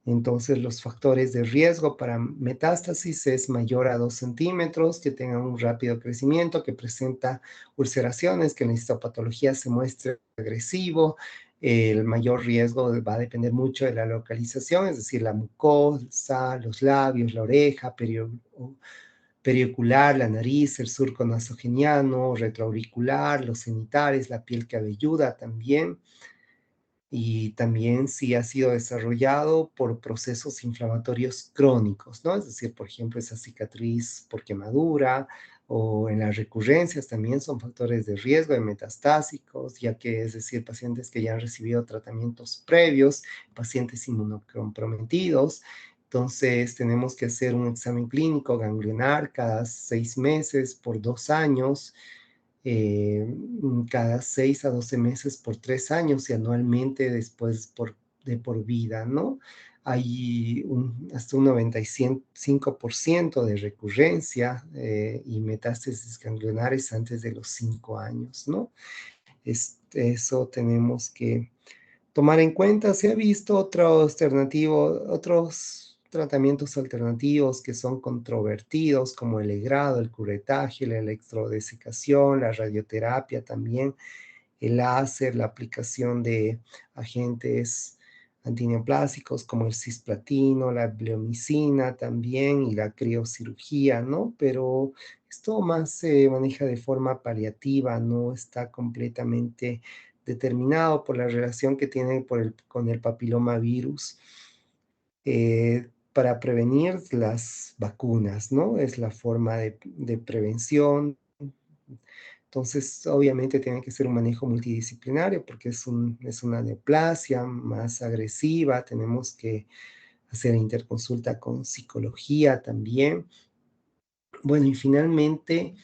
Entonces, los factores de riesgo para metástasis es mayor a 2 centímetros, que tenga un rápido crecimiento, que presenta ulceraciones, que en la histopatología se muestre agresivo. El mayor riesgo va a depender mucho de la localización, es decir, la mucosa, los labios, la oreja, periocular, la nariz, el surco nasogeniano, retroauricular, los genitales, la piel cabelluda también. Y también si ha sido desarrollado por procesos inflamatorios crónicos, ¿no? Es decir, por ejemplo, esa cicatriz por quemadura o en las recurrencias también son factores de riesgo de metastásicos, ya que es decir, pacientes que ya han recibido tratamientos previos, pacientes inmunocomprometidos. Entonces, tenemos que hacer un examen clínico ganglionar cada 6 meses por 2 años, eh, cada 6 a 12 meses por 3 años y anualmente después de por vida, ¿no? Hay hasta un 95% de recurrencia y metástasis ganglionares antes de los 5 años, ¿no? Eso tenemos que tomar en cuenta. Se ha visto otros tratamientos alternativos que son controvertidos, como el legrado, el curetaje, la electrodesecación, la radioterapia también, el láser, la aplicación de agentes antineoplásicos como el cisplatino, la bleomicina también y la criocirugía, ¿no? Pero esto más se maneja de forma paliativa, no está completamente determinado por la relación que tiene con el papiloma virus. Para prevenir las vacunas, ¿no? Es la forma de prevención. Entonces, obviamente tiene que ser un manejo multidisciplinario porque es una neoplasia más agresiva. Tenemos que hacer interconsulta con psicología también. Bueno, y finalmente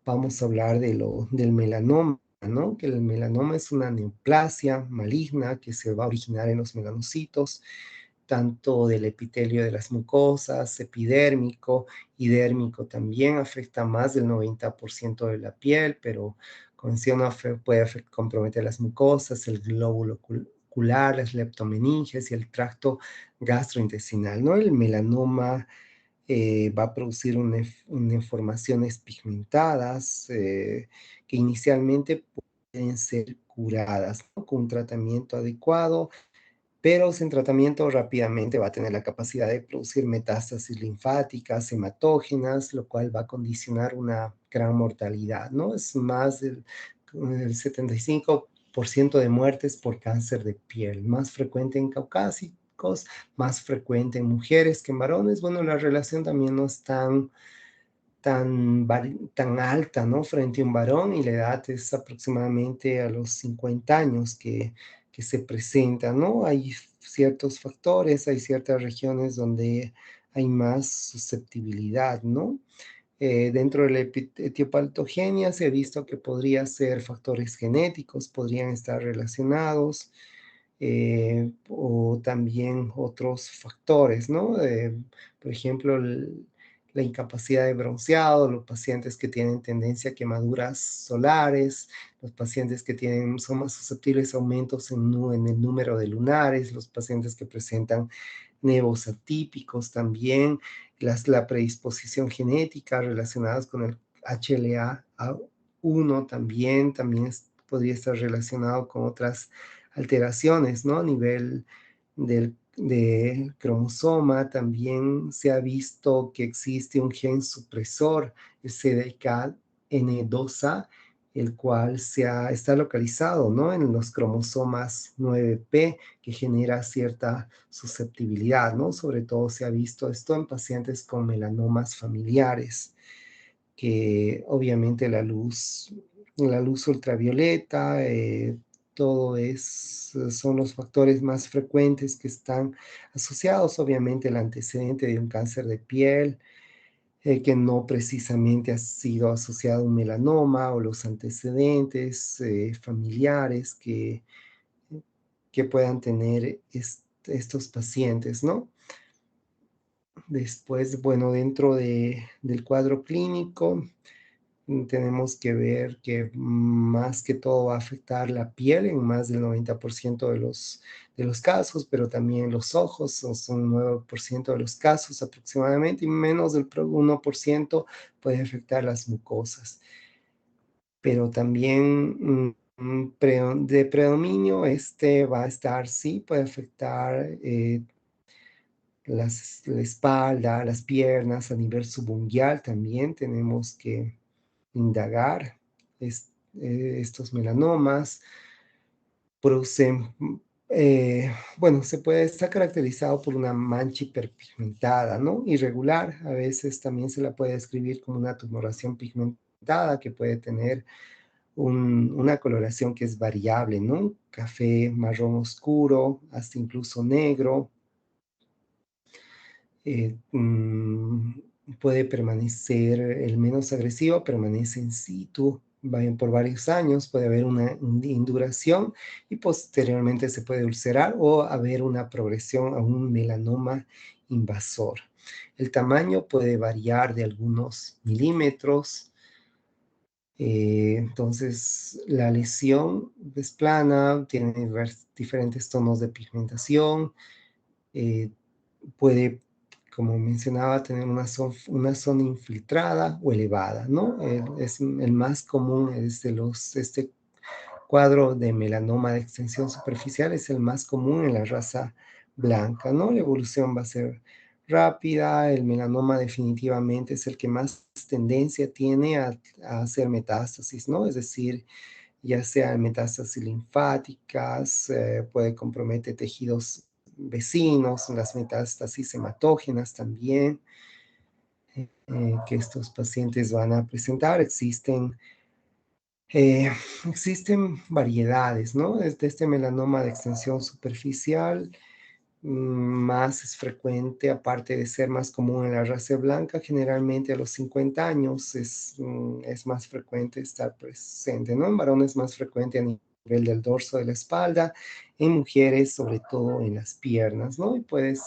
vamos a hablar del melanoma, ¿no? Que el melanoma es una neoplasia maligna que se va a originar en los melanocitos, tanto del epitelio de las mucosas, epidérmico y dérmico también, afecta más del 90% de la piel, pero como decía, puede comprometer las mucosas, el glóbulo ocular, las leptomeninges y el tracto gastrointestinal, ¿no? El melanoma va a producir informaciones pigmentadas que inicialmente pueden ser curadas, ¿no?, con un tratamiento adecuado, pero sin tratamiento rápidamente va a tener la capacidad de producir metástasis linfáticas, hematógenas, lo cual va a condicionar una gran mortalidad, ¿no? Es más del el 75% de muertes por cáncer de piel, más frecuente en caucásicos, más frecuente en mujeres que en varones. Bueno, la relación también no es tan alta, ¿no? Frente a un varón, y la edad es aproximadamente a los 50 años que se presenta, ¿no? Hay ciertos factores, hay ciertas regiones donde hay más susceptibilidad, ¿no? Dentro de la etiopatogenia se ha visto que podría ser factores genéticos, podrían estar relacionados, o también otros factores, ¿no? Por ejemplo, la incapacidad de bronceado, los pacientes que tienen tendencia a quemaduras solares, los pacientes que son más susceptibles a aumentos en el número de lunares, los pacientes que presentan nevos atípicos también, la predisposición genética relacionadas con el HLA-A1 podría estar relacionado con otras alteraciones, ¿no? A nivel del cromosoma, también se ha visto que existe un gen supresor, el CDKN2A, el cual está localizado, ¿no? En los cromosomas 9p, que genera cierta susceptibilidad, ¿no? Sobre todo se ha visto esto en pacientes con melanomas familiares, que obviamente la luz ultravioleta, son los factores más frecuentes que están asociados, obviamente, el antecedente de un cáncer de piel, que no precisamente ha sido asociado a un melanoma, o los antecedentes familiares que puedan tener estos pacientes, ¿no? Después, bueno, dentro del cuadro clínico, tenemos que ver que más que todo va a afectar la piel en más del 90% de los casos, pero también los ojos son 9% de los casos aproximadamente, y menos del 1% puede afectar las mucosas. Pero también de predominio, este va a estar, sí, puede afectar la espalda, las piernas, a nivel subungual también tenemos que indagar estos melanomas. Producen, bueno, está caracterizado por una mancha hiperpigmentada, ¿no? Irregular, a veces también se la puede describir como una tumoración pigmentada, que puede tener una coloración que es variable, ¿no? Café, marrón oscuro, hasta incluso negro. Puede permanecer, el menos agresivo permanece in situ por varios años, puede haber una induración, y posteriormente se puede ulcerar o haber una progresión a un melanoma invasor. El tamaño puede variar de algunos milímetros. Entonces, la lesión es plana, tiene diferentes tonos de pigmentación, eh, puede, como mencionaba, tener una zona infiltrada o elevada, ¿no? El más común este cuadro de melanoma de extensión superficial es el más común en la raza blanca, ¿no? La evolución va a ser rápida, el melanoma definitivamente es el que más tendencia tiene a hacer metástasis, ¿no? Es decir, ya sean metástasis linfáticas, puede comprometer tejidos vecinos, las metástasis hematógenas también, que estos pacientes van a presentar. Eh, existen variedades, ¿no? Desde este melanoma de extensión superficial, más es frecuente, aparte de ser más común en la raza blanca, generalmente a los 50 años es más frecuente estar presente, ¿no? En varones más frecuente a nivel del dorso de la espalda, en mujeres sobre todo en las piernas, ¿no? Y puedes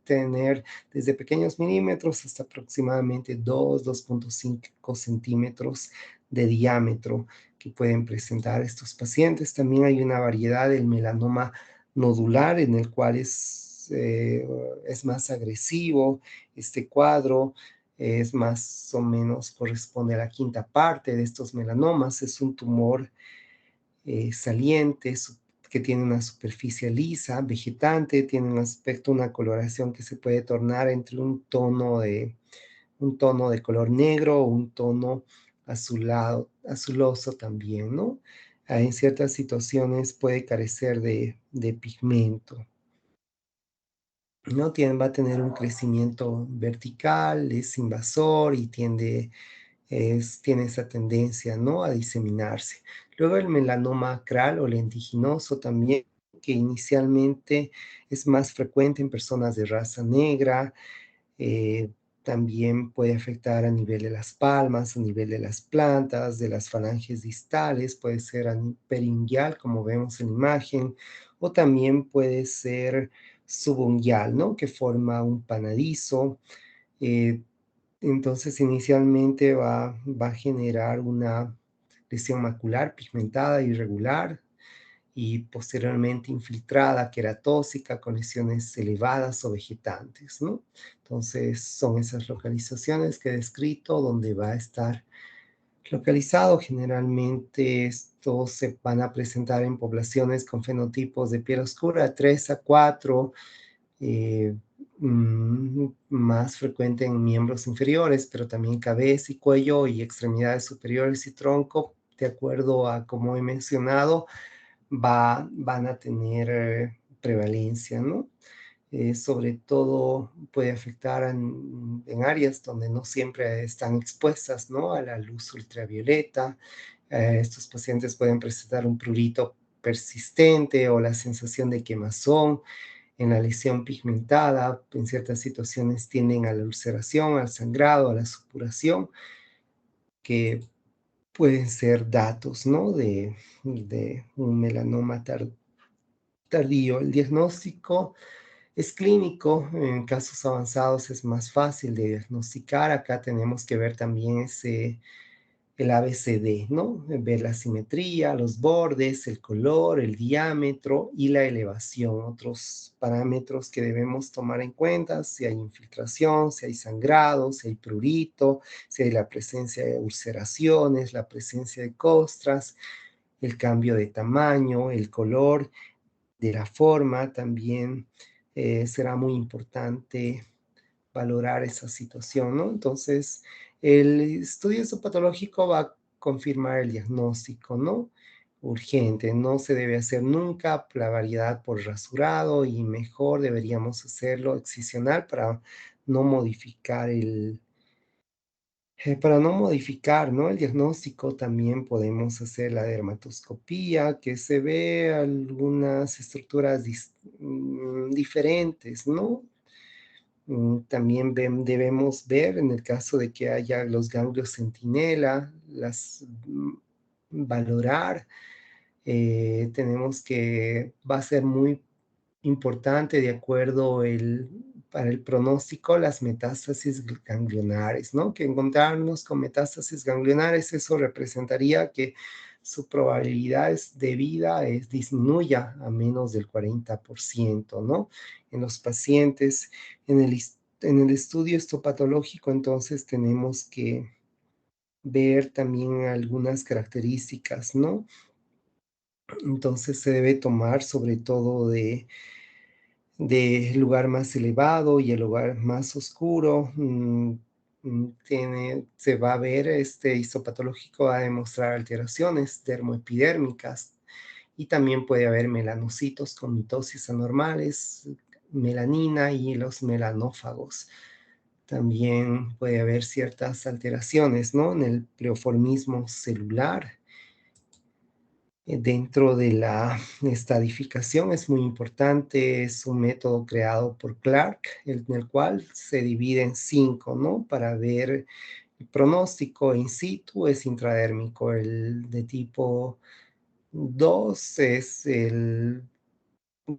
tener desde pequeños milímetros hasta aproximadamente 2,5 centímetros de diámetro que pueden presentar estos pacientes. También hay una variedad del melanoma nodular, en el cual es más agresivo este cuadro, es más o menos, corresponde a la quinta parte de estos melanomas. Es un tumor saliente, que tiene una superficie lisa, vegetante, tiene un aspecto, una coloración que se puede tornar entre un tono de color negro o un tono azuloso también, ¿no? En ciertas situaciones puede carecer de pigmento, ¿no? Va a tener un crecimiento vertical, es invasor y tiene esa tendencia, ¿no? A diseminarse. Luego el melanoma acral o lentiginoso también, que inicialmente es más frecuente en personas de raza negra. eh, También puede afectar a nivel de las palmas, a nivel de las plantas, de las falanges distales, puede ser peringuial, como vemos en la imagen, o también puede ser subunguial, ¿no? Que forma un panadizo. Eh, entonces, inicialmente va a generar una lesión macular pigmentada irregular, y posteriormente infiltrada, queratóxica, con lesiones elevadas o vegetantes, ¿no? Entonces, son esas localizaciones que he descrito donde va a estar localizado. Generalmente estos se van a presentar en poblaciones con fenotipos de piel oscura 3 a 4, eh, más frecuente en miembros inferiores, pero también cabeza y cuello y extremidades superiores y tronco, de acuerdo a como he mencionado, van a tener prevalencia, ¿no? Sobre todo puede afectar en áreas donde no siempre están expuestas, ¿no? A la luz ultravioleta. Estos pacientes pueden presentar un prurito persistente o la sensación de quemazón en la lesión pigmentada. En ciertas situaciones tienden a la ulceración, al sangrado, a la supuración, que pueden ser datos, ¿no? De un melanoma tardío. El diagnóstico es clínico. En casos avanzados es más fácil de diagnosticar. Acá tenemos que ver también el ABCD, ¿no? Ver la simetría, los bordes, el color, el diámetro y la elevación. Otros parámetros que debemos tomar en cuenta: si hay infiltración, si hay sangrado, si hay prurito, si hay la presencia de ulceraciones, la presencia de costras, el cambio de tamaño, el color de la forma. También será muy importante valorar esa situación, ¿no? Entonces, el estudio histopatológico va a confirmar el diagnóstico, ¿no? Urgente. No se debe hacer nunca la variedad por rasurado, y mejor deberíamos hacerlo excisional no modificar para no modificar, ¿no? El diagnóstico. También podemos hacer la dermatoscopía, que se ve algunas estructuras diferentes, ¿no? También debemos ver en el caso de que haya los ganglios centinela, valorar. Tenemos que, va a ser muy importante de acuerdo para el pronóstico, las metástasis ganglionares, ¿no? Que encontrarnos con metástasis ganglionares, eso representaría que su probabilidad de vida disminuya a menos del 40%, ¿no? En los pacientes, en el estudio histopatológico, entonces tenemos que ver también algunas características, ¿no? Entonces se debe tomar sobre todo del lugar más elevado y el lugar más oscuro. Se va a ver, este histopatológico va a demostrar alteraciones dermoepidérmicas, y también puede haber melanocitos con mitosis anormales, melanina y los melanófagos. También puede haber ciertas alteraciones, ¿no? En el pleoformismo celular. Dentro de la estadificación es muy importante. Es un método creado por Clark, en el cual se divide en 5, ¿no? Para ver el pronóstico in situ. Es intradérmico. El de tipo 2 es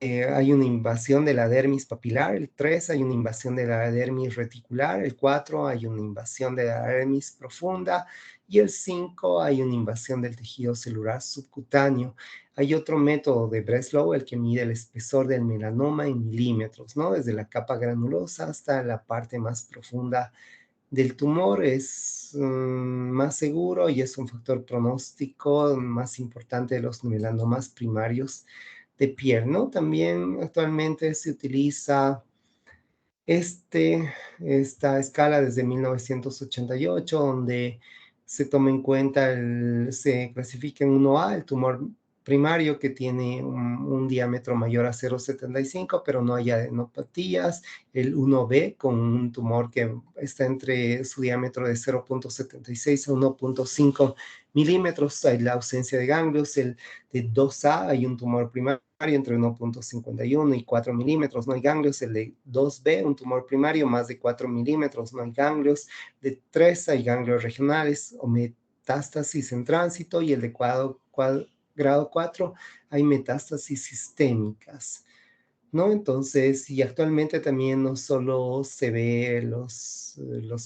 hay una invasión de la dermis papilar. El 3 hay una invasión de la dermis reticular. El 4 hay una invasión de la dermis profunda. Y el 5 hay una invasión del tejido celular subcutáneo. Hay otro método de Breslow, el que mide el espesor del melanoma en milímetros, ¿no? Desde la capa granulosa hasta la parte más profunda del tumor. Es más seguro y es un factor pronóstico más importante de los melanomas primarios de piel, ¿no? También actualmente se utiliza este, esta escala desde 1988, donde se toma en cuenta, se clasifica en 1A el tumor primario, que tiene un diámetro mayor a 0,75, pero no hay adenopatías. El 1B con un tumor que está entre su diámetro de 0,76 a 1,5 milímetros, hay la ausencia de ganglios. El de 2A hay un tumor primario entre 1,51 y 4 milímetros, no hay ganglios. El de 2B, un tumor primario más de 4 milímetros, no hay ganglios. De 3 hay ganglios regionales o metástasis en tránsito, y el de grado 4 hay metástasis sistémicas, ¿no? Entonces, y actualmente también no solo se ve los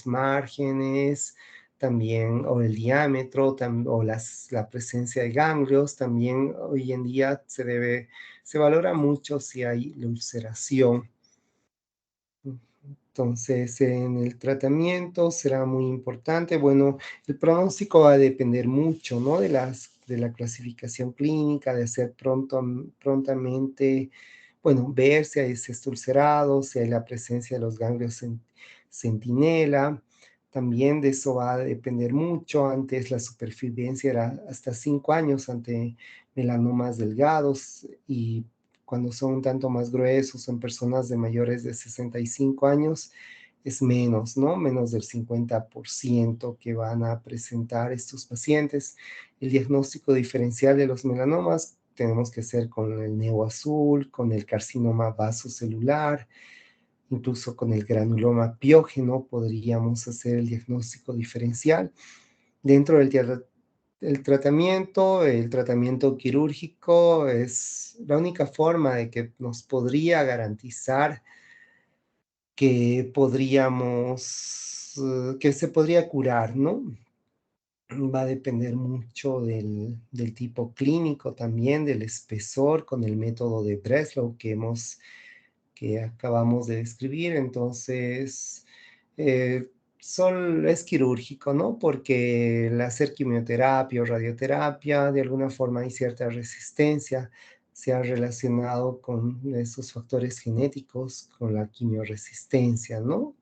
márgenes, también, o el diámetro, o la presencia de ganglios. También hoy en día se valora mucho si hay la ulceración. Entonces, en el tratamiento será muy importante. Bueno, el pronóstico va a depender mucho, ¿no? De la clasificación clínica, de hacer prontamente, bueno, ver si hay cestos ulcerados, si hay la presencia de los ganglios centinela. También de eso va a depender mucho. Antes la supervivencia era hasta 5 años ante melanomas delgados y cuando son un tanto más gruesos en personas de mayores de 65 años, es menos, ¿no? Menos del 50% que van a presentar estos pacientes. El diagnóstico diferencial de los melanomas tenemos que hacer con el neo azul, con el carcinoma vasocelular, incluso con el granuloma piógeno podríamos hacer el diagnóstico diferencial. Dentro del el tratamiento quirúrgico es la única forma de que nos podría garantizar que que se podría curar, ¿no? Va a depender mucho del tipo clínico también, del espesor con el método de Breslow que acabamos de describir. Entonces, eh, es quirúrgico, ¿no? Porque el hacer quimioterapia o radioterapia, de alguna forma hay cierta resistencia, se ha relacionado con esos factores genéticos, con la quimioresistencia, ¿no?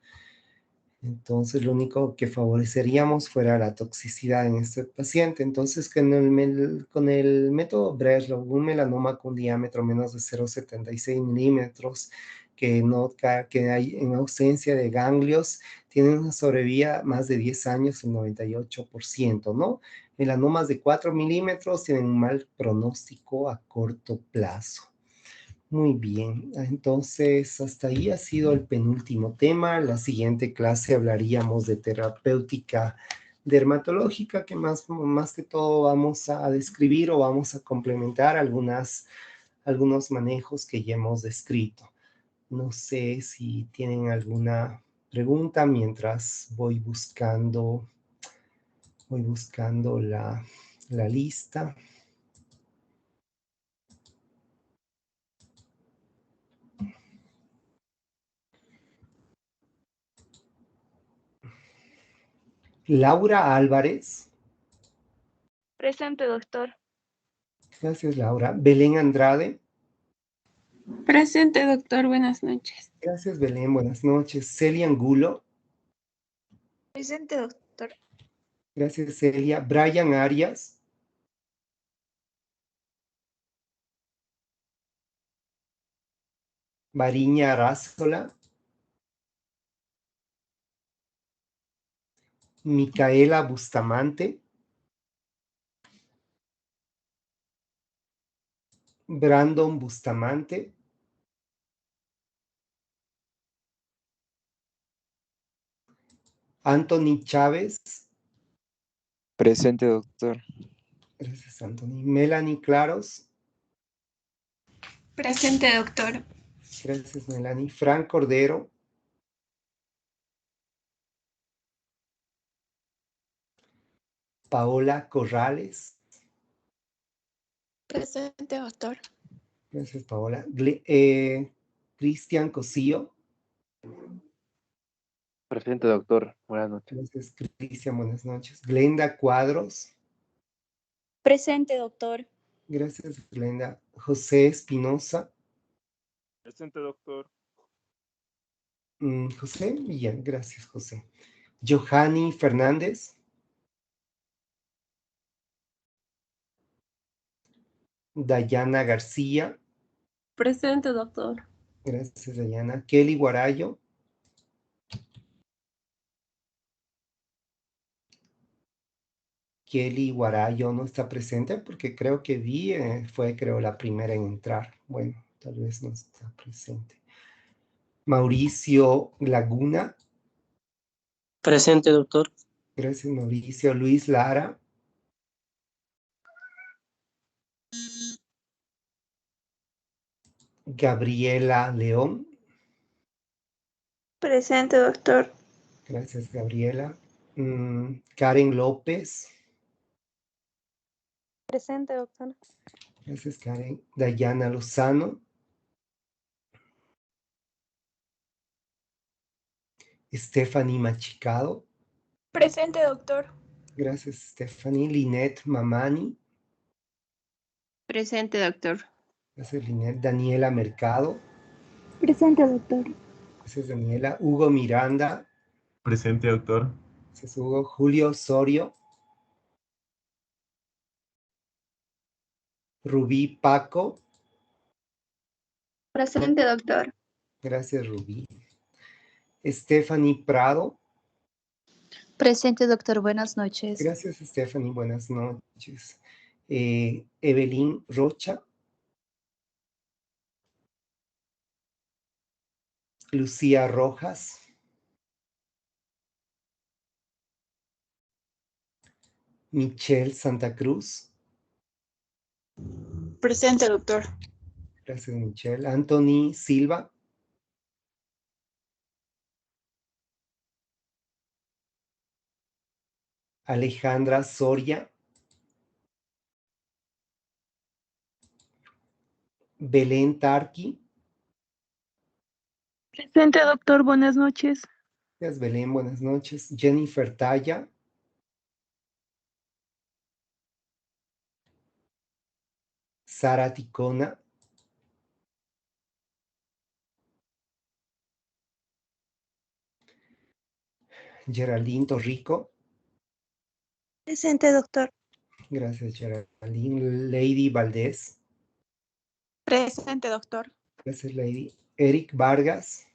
Entonces, lo único que favoreceríamos fuera la toxicidad en este paciente. Entonces, con el método Breslow, un melanoma con diámetro menos de 0,76 milímetros, que hay en ausencia de ganglios, tiene una sobrevida más de 10 años, el 98%, ¿no? Melanomas de 4 milímetros tienen un mal pronóstico a corto plazo. Muy bien, entonces hasta ahí ha sido el penúltimo tema. La siguiente clase hablaríamos de terapéutica dermatológica, que más que todo vamos a describir o vamos a complementar algunos manejos que ya hemos descrito. No sé si tienen alguna pregunta mientras voy buscando la lista. Laura Álvarez. Presente, doctor. Gracias, Laura. Belén Andrade. Presente, doctor. Buenas noches. Gracias, Belén. Buenas noches. Celia Angulo. Presente, doctor. Gracias, Celia. Brian Arias. Mariña Arrázola. Micaela Bustamante. Brandon Bustamante. Anthony Chávez. Presente, doctor. Gracias, Anthony. Melanie Claros. Presente, doctor. Gracias, Melanie. Frank Cordero. Paola Corrales. Presente, doctor. Gracias, Paola. Cristian Cosío. Presente, doctor. Buenas noches. Gracias, Cristian. Buenas noches. Glenda Cuadros. Presente, doctor. Gracias, Glenda. José Espinosa. Presente, doctor. José, bien, gracias, José. Johanny Fernández. Dayana García. Presente, doctor. Gracias, Dayana. Kelly Guarayo. Kelly Guarayo no está presente porque creo que creo, la primera en entrar. Bueno, tal vez no está presente. Mauricio Laguna. Presente, doctor. Gracias, Mauricio. Luis Lara. Gabriela León. Presente, doctor. Gracias, Gabriela. Karen López. Presente, doctor. Gracias, Karen. Dayana Lozano. Stephanie Machicado. Presente, doctor. Gracias, Stephanie. Linet Mamani. Presente, doctor. Gracias, Linet. Daniela Mercado. Presente, doctor. Gracias, Daniela. Hugo Miranda. Presente, doctor. Gracias, Hugo. Julio Osorio. Rubí Paco. Presente, doctor. Gracias, Rubí. Stephanie Prado. Presente, doctor. Buenas noches. Gracias, Stephanie. Buenas noches. Evelyn Rocha. Lucía Rojas. Michelle Santa Cruz. Presente, doctor. Gracias, Michelle. Anthony Silva. Alejandra Soria. Belén Tarqui. Presente, doctor. Buenas noches. Gracias, Belén. Buenas noches. Jennifer Talla. Sara Ticona. Geraldine Torrico. Presente, doctor. Gracias, Geraldine. Lady Valdés. Presente, doctor. Gracias, Lady. Eric Vargas.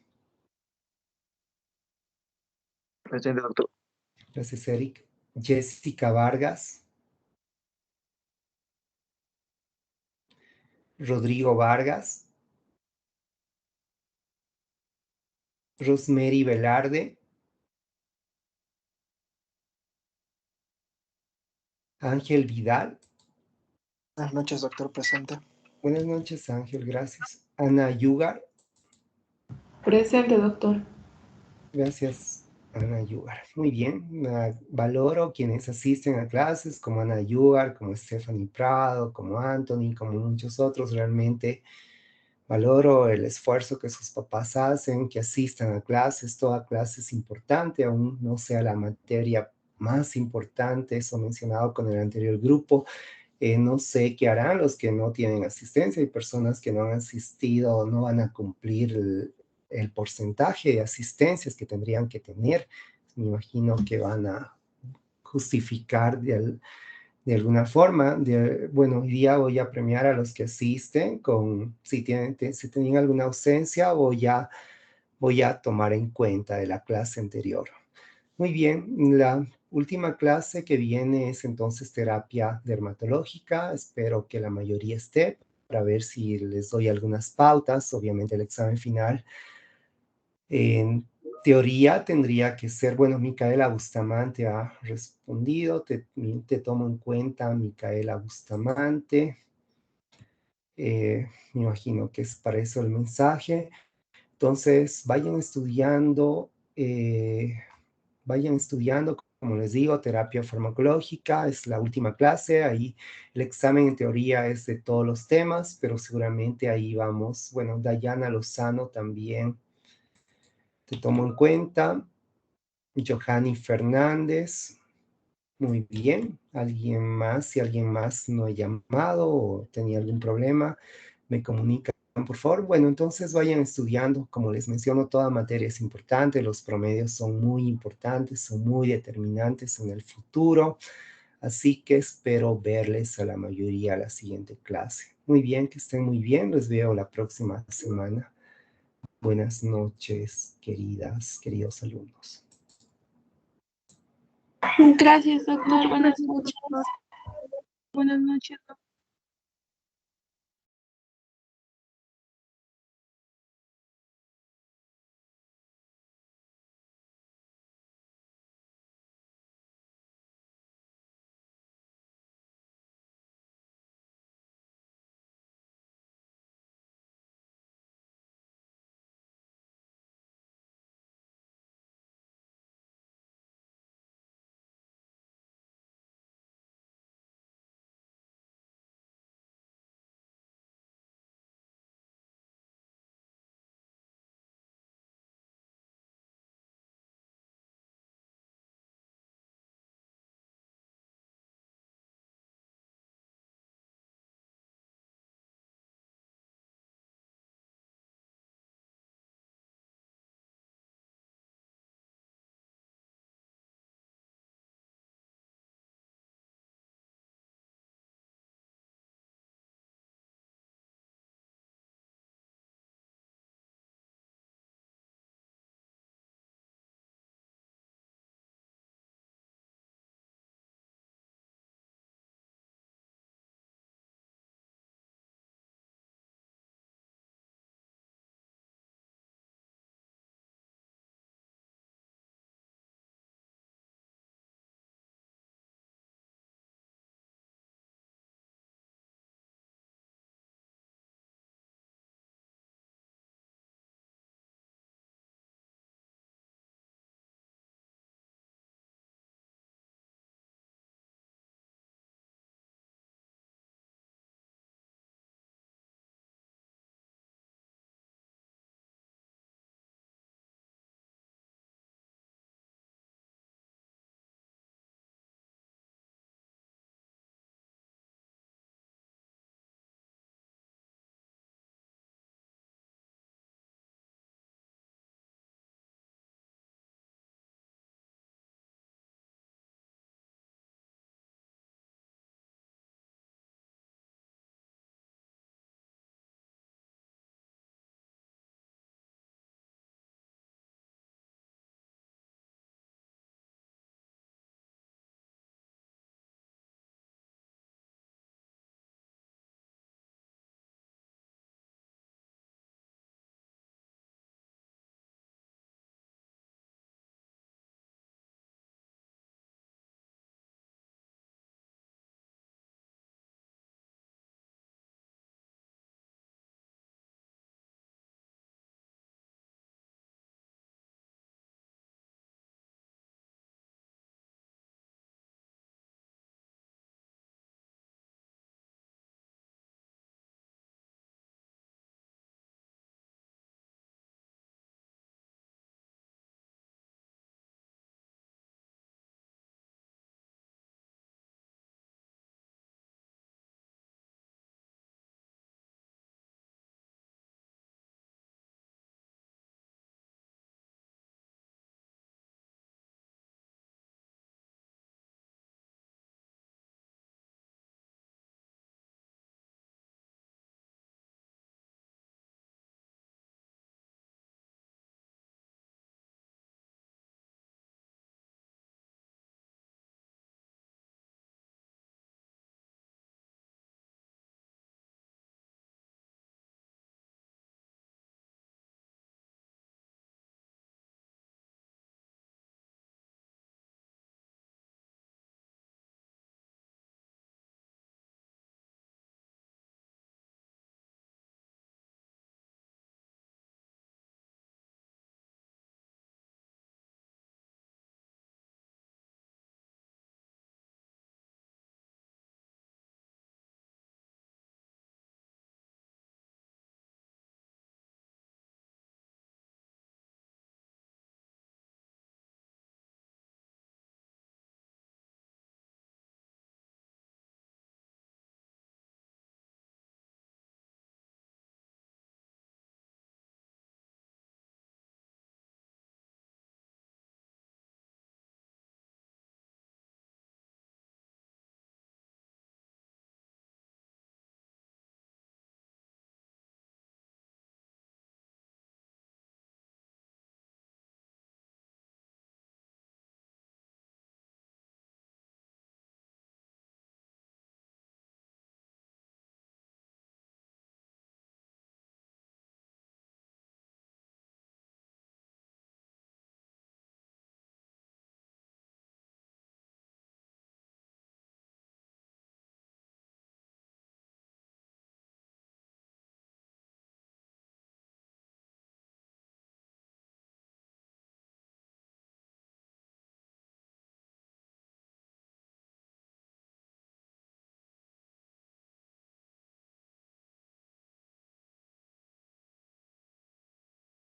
Presente, doctor. Gracias, Eric. Jessica Vargas. Rodrigo Vargas. Rosemary Velarde. Ángel Vidal. Buenas noches, doctor, presente. Buenas noches, Ángel, gracias. Ana Yugar. Presente, doctor. Gracias, Ana Yugar. Muy bien, valoro quienes asisten a clases como Ana Yugar, como Stephanie Prado, como Anthony, como muchos otros. Realmente valoro el esfuerzo que sus papás hacen, que asistan a clases. Toda clase es importante, aún no sea la materia más importante, eso mencionado con el anterior grupo. No sé qué harán los que no tienen asistencia. Hay personas que no han asistido, no van a cumplir el porcentaje de asistencias que tendrían que tener. Me imagino que van a justificar de alguna forma. Bueno, hoy día voy a premiar a los que asisten si tienen alguna ausencia, voy a tomar en cuenta de la clase anterior. Muy bien, la última clase que viene es entonces terapia dermatológica. Espero que la mayoría esté para ver si les doy algunas pautas. Obviamente el examen final en teoría tendría que ser, bueno, Micaela Bustamante ha respondido, te tomo en cuenta, Micaela Bustamante. Me imagino que es para eso el mensaje. Entonces, vayan estudiando, como les digo, terapia farmacológica, es la última clase, ahí el examen en teoría es de todos los temas, pero seguramente ahí vamos. Bueno, Dayana Lozano también te tomo en cuenta. Johanny Fernández, muy bien. ¿Alguien más? Si alguien más no ha llamado o tenía algún problema, me comunican, por favor. Bueno, entonces vayan estudiando. Como les menciono, toda materia es importante. Los promedios son muy importantes, son muy determinantes en el futuro. Así que espero verles a la mayoría a la siguiente clase. Muy bien, que estén muy bien. Les veo la próxima semana. Buenas noches, queridos alumnos. Gracias, doctor. Buenas noches. Buenas noches, doctor.